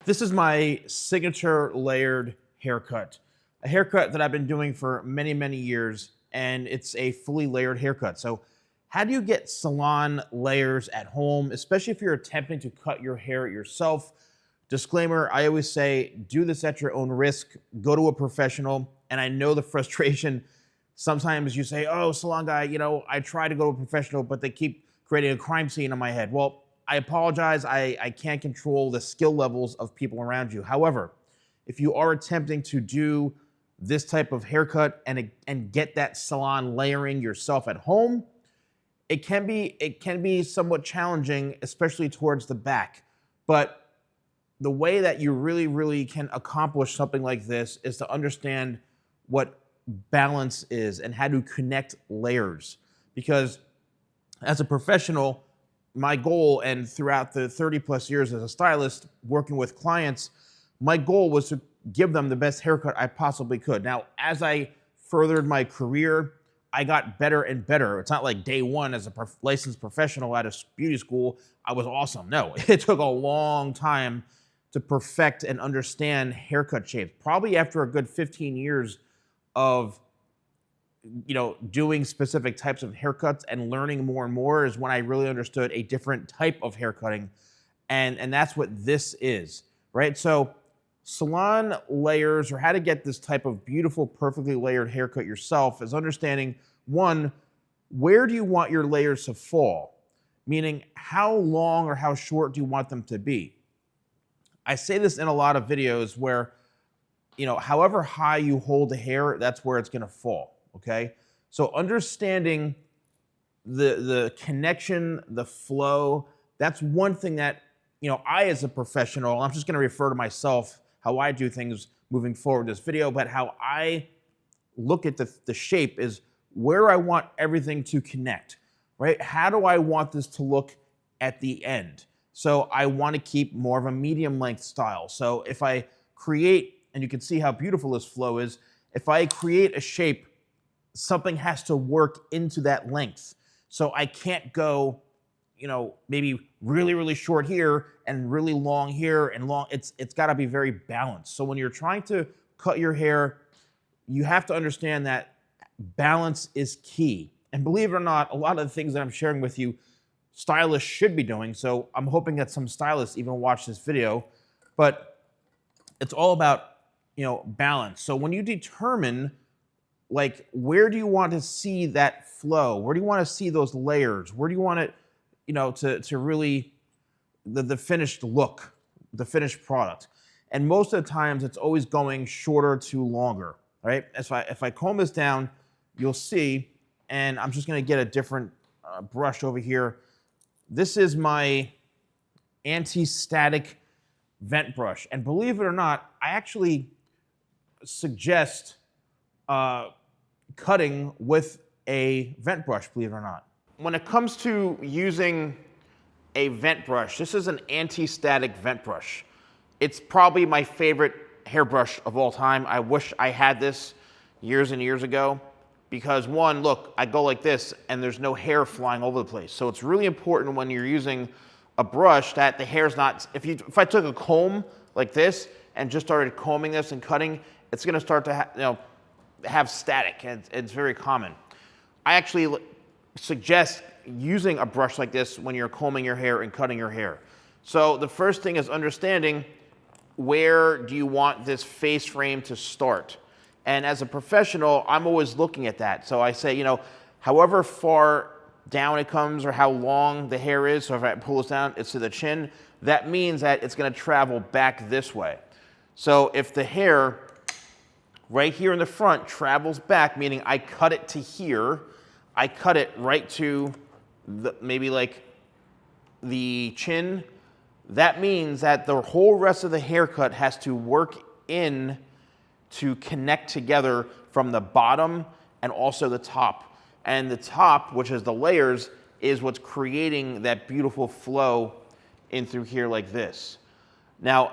This is my signature layered haircut, a haircut that I've been doing for many, many years, and it's a fully layered haircut. So how do you get salon layers at home, especially if you're attempting to cut your hair yourself? Disclaimer, I always say, do this at your own risk, go to a professional. And I know the frustration. Sometimes you say, oh, salon guy, I try to go to a professional, but they keep creating a crime scene in my head. Well, I apologize. I can't control the skill levels of people around you. However, if you are attempting to do this type of haircut and get that salon layering yourself at home, it can be somewhat challenging, especially towards the back. But the way that you really can accomplish something like this is to understand what balance is and how to connect layers. Because as a professional, my goal, and throughout the 30 plus years as a stylist working with clients, my goal was to give them the best haircut I possibly could. Now, as I furthered my career, I got better and better. It's not like day one as a licensed professional at a beauty school, I was awesome. No, it took a long time to perfect and understand haircut shapes. Probably after a good 15 years of doing specific types of haircuts and learning more and more is when I really understood a different type of haircutting. And that's what this is, right? So salon layers, or how to get this type of beautiful, perfectly layered haircut yourself, is understanding, one, where do you want your layers to fall? Meaning, how long or how short do you want them to be? I say this in a lot of videos where, however high you hold the hair, that's where it's gonna fall. Okay, so understanding the connection, the flow, that's one thing that, I as a professional, I'm just gonna refer to myself, how I do things moving forward in this video, but how I look at the shape is where I want everything to connect, right? How do I want this to look at the end? So I want to keep more of a medium length style. So if I create, and you can see how beautiful this flow is, if I create a shape, something has to work into that length. So I can't go, maybe really short here and really long here and long. It's got to be very balanced. So when you're trying to cut your hair, you have to understand that balance is key. And believe it or not, a lot of the things that I'm sharing with you, stylists should be doing. So I'm hoping that some stylists even watch this video. But it's all about, balance. So when you determine, like, where do you want to see that flow? Where do you want to see those layers? Where do you want it, to really, the finished look, the finished product? And most of the times it's always going shorter to longer, right? If I comb this down, you'll see, and I'm just gonna get a different brush over here. This is my anti-static vent brush. And believe it or not, I actually suggest cutting with a vent brush, believe it or not. When it comes to using a vent brush, this is an anti-static vent brush. It's probably my favorite hairbrush of all time. I wish I had this years and years ago because, one, look, I go like this and there's no hair flying over the place. So it's really important when you're using a brush that the hair's not, if I took a comb like this and just started combing this and cutting, it's gonna start to have static, and it's very common. I actually suggest using a brush like this when you're combing your hair and cutting your hair. So the first thing is understanding, where do you want this face frame to start? And as a professional, I'm always looking at that. So I say, however far down it comes or how long the hair is, so if I pull this down, it's to the chin, that means that it's gonna travel back this way. So if the hair right here in the front travels back, meaning I cut it to here, I cut it right to maybe like the chin, that means that the whole rest of the haircut has to work in to connect together from the bottom and also the top. And the top, which is the layers, is what's creating that beautiful flow in through here like this. Now,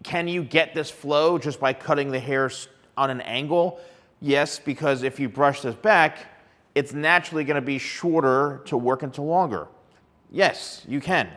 can you get this flow just by cutting the hair on an angle? Yes, because if you brush this back, it's naturally going to be shorter to work into longer. Yes, you can.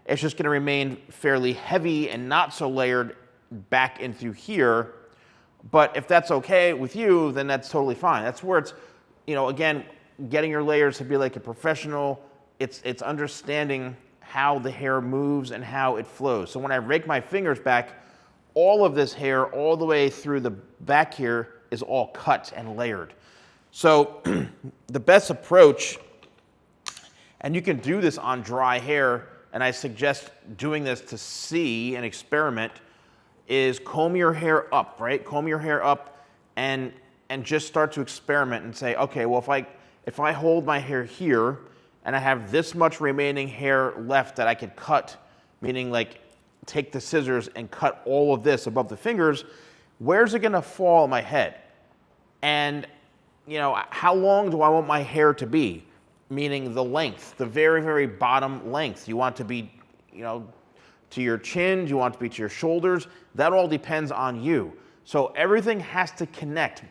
it's just gonna remain fairly heavy and not so layered back in through here. But if that's okay with you, then that's totally fine. That's where it's, again, getting your layers to be like a professional, it's understanding how the hair moves and how it flows. So when I rake my fingers back, all of this hair all the way through the back here is all cut and layered. So the best approach, and you can do this on dry hair, and I suggest doing this to see and experiment, is comb your hair up, right? Comb your hair up and just start to experiment and say, okay, well, if I hold my hair here and I have this much remaining hair left that I could cut, meaning like take the scissors and cut all of this above the fingers, where's it gonna fall on my head? And how long do I want my hair to be? Meaning the length, the very, very bottom length. You want to be, to your chin, do you want it to be to your shoulders? That all depends on you. So everything has to connect.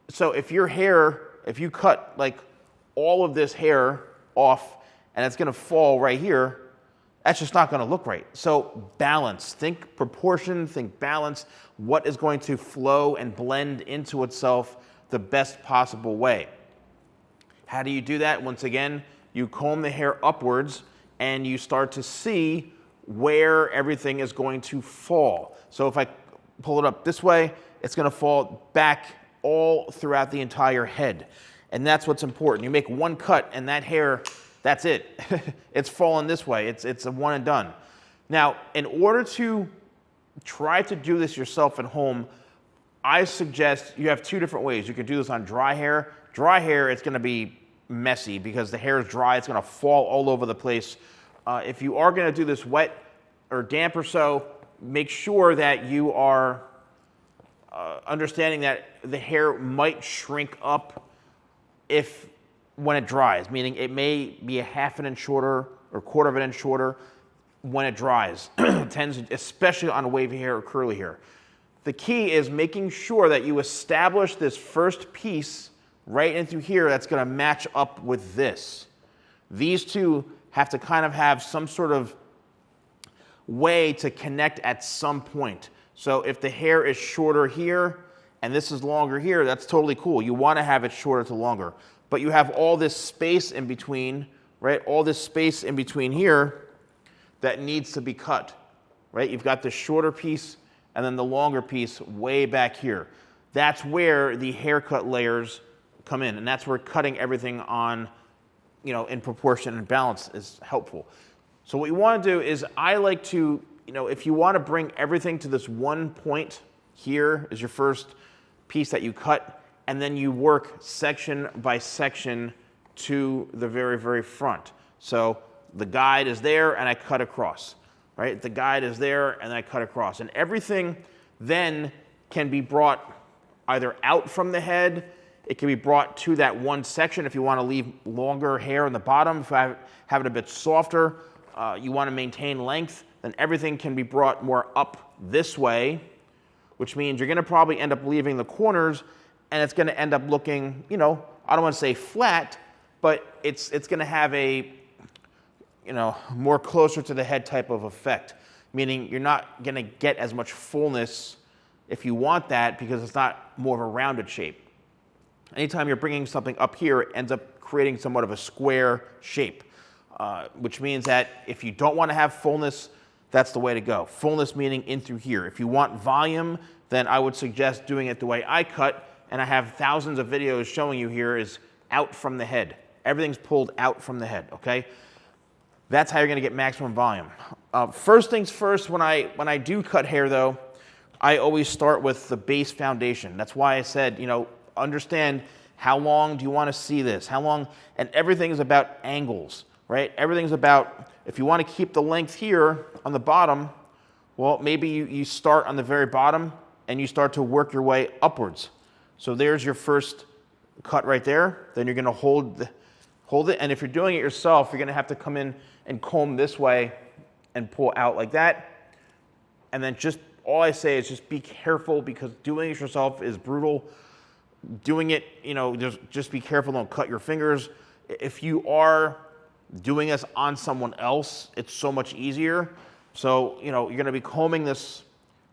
So if you cut like all of this hair off and it's gonna fall right here, that's just not gonna look right. So balance, think proportion, think balance, what is going to flow and blend into itself the best possible way. How do you do that? Once again, you comb the hair upwards and you start to see where everything is going to fall. So if I pull it up this way, it's gonna fall back all throughout the entire head. And that's what's important. You make one cut and that hair, that's it. It's falling this way. It's a one and done. Now, in order to try to do this yourself at home, I suggest you have two different ways. You can do this on dry hair. Dry hair, it's gonna be messy because the hair is dry. It's gonna fall all over the place. If you are gonna do this wet or damp or so, make sure that you are understanding that the hair might shrink up when it dries, meaning it may be a half an inch shorter or quarter of an inch shorter when it dries. It tends, especially on wavy hair or curly hair. The key is making sure that you establish this first piece right in through here that's gonna match up with this. These two have to kind of have some sort of way to connect at some point. So if the hair is shorter here and this is longer here, that's totally cool. You wanna have it shorter to longer. But you have all this space in between, right? All this space in between here that needs to be cut, right? You've got the shorter piece and then the longer piece way back here. That's where the haircut layers come in, and that's where cutting everything on, in proportion and balance is helpful. So what you want to do is, I like to, if you want to bring everything to this one point here is your first piece that you cut, and then you work section by section to the very, very front. So the guide is there and I cut across, right? The guide is there and I cut across. And everything then can be brought either out from the head, it can be brought to that one section if you want to leave longer hair on the bottom. If I have it a bit softer, you want to maintain length, then everything can be brought more up this way, which means you're going to probably end up leaving the corners and it's going to end up looking, I don't want to say flat, but it's going to have a, more closer to the head type of effect, meaning you're not going to get as much fullness if you want that because it's not more of a rounded shape. Anytime you're bringing something up here, it ends up creating somewhat of a square shape, which means that if you don't want to have fullness, that's the way to go. Fullness meaning in through here. If you want volume, then I would suggest doing it the way I cut, and I have thousands of videos showing you here, is out from the head. Everything's pulled out from the head, okay? That's how you're gonna get maximum volume. First things first, when I do cut hair though, I always start with the base foundation. That's why I said, understand how long do you want to see this? How long? And everything is about angles, right? Everything's about, if you want to keep the length here on the bottom, well, maybe you start on the very bottom and you start to work your way upwards. So there's your first cut right there. Then you're going to hold it. And if you're doing it yourself, you're going to have to come in and comb this way and pull out like that. And then all I say is just be careful, because doing it yourself is brutal. Doing it, just be careful, don't cut your fingers. If you are doing this on someone else, it's so much easier. So, you know, you're gonna be combing this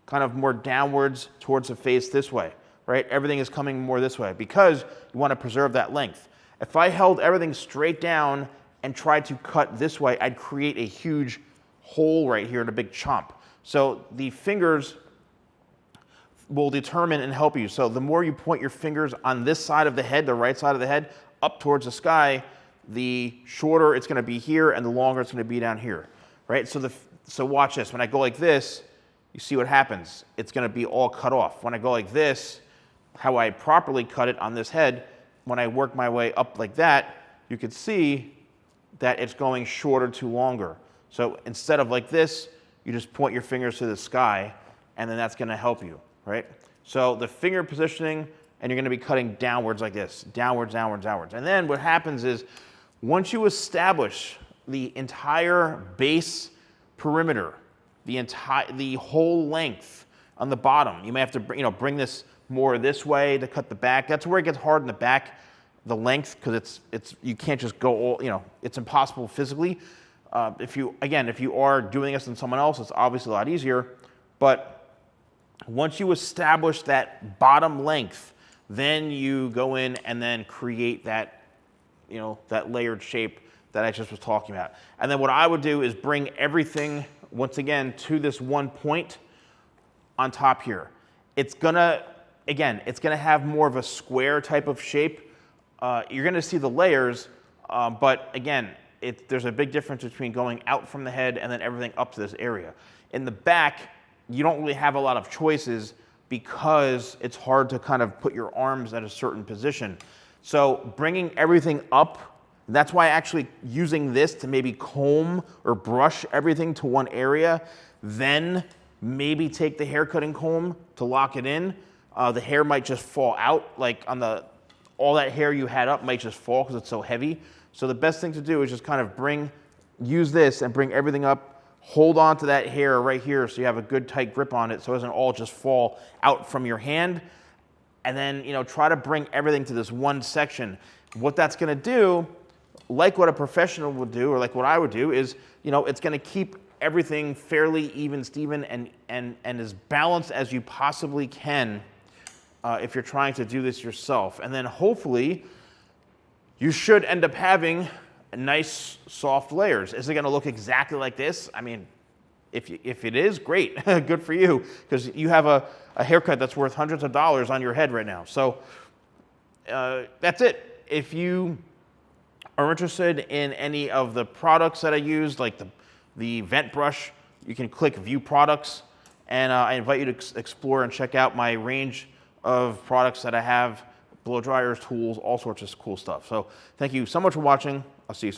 kind of more downwards towards the face this way, right? Everything is coming more this way because you wanna preserve that length. If I held everything straight down and tried to cut this way, I'd create a huge hole right here and a big chomp. So the fingers will determine and help you. So the more you point your fingers on this side of the head, the right side of the head, up towards the sky, the shorter it's gonna be here and the longer it's gonna be down here, right? So watch this. When I go like this, you see what happens. It's gonna be all cut off. When I go like this, how I properly cut it on this head, when I work my way up like that, you can see that it's going shorter to longer. So instead of like this, you just point your fingers to the sky, and then that's gonna help you, right? So the finger positioning, and you're gonna be cutting downwards like this, downwards, downwards, downwards. And then what happens is, once you establish the entire base perimeter, the whole length on the bottom, you may have to bring this more this way to cut the back. That's where it gets hard in the back, the length, because you can't just go all, it's impossible physically. If you are doing this on someone else, it's obviously a lot easier. But once you establish that bottom length, then you go in and then create that, that layered shape that I just was talking about. And then what I would do is bring everything, once again, to this one point on top here. It's gonna have more of a square type of shape. You're gonna see the layers, but again, there's a big difference between going out from the head and then everything up to this area. In the back, you don't really have a lot of choices because it's hard to kind of put your arms at a certain position. So bringing everything up, that's why actually using this to maybe comb or brush everything to one area, then maybe take the hair cutting comb to lock it in. The hair might just fall out, like all that hair you had up might just fall because it's so heavy. So the best thing to do is just kind of use this and bring everything up, hold on to that hair right here so you have a good tight grip on it so it doesn't all just fall out from your hand. And then, try to bring everything to this one section. What that's gonna do, like what a professional would do, or like what I would do, is, it's gonna keep everything fairly even, Steven, and as balanced as you possibly can if you're trying to do this yourself. And then hopefully, you should end up having nice, soft layers. Is it gonna look exactly like this? I mean, if it is, great, good for you, because you have a haircut that's worth hundreds of dollars on your head right now. So that's it. If you are interested in any of the products that I use, like the vent brush, you can click View Products, and I invite you to explore and check out my range of products that I have, blow dryers, tools, all sorts of cool stuff. So thank you so much for watching. I'll see you soon.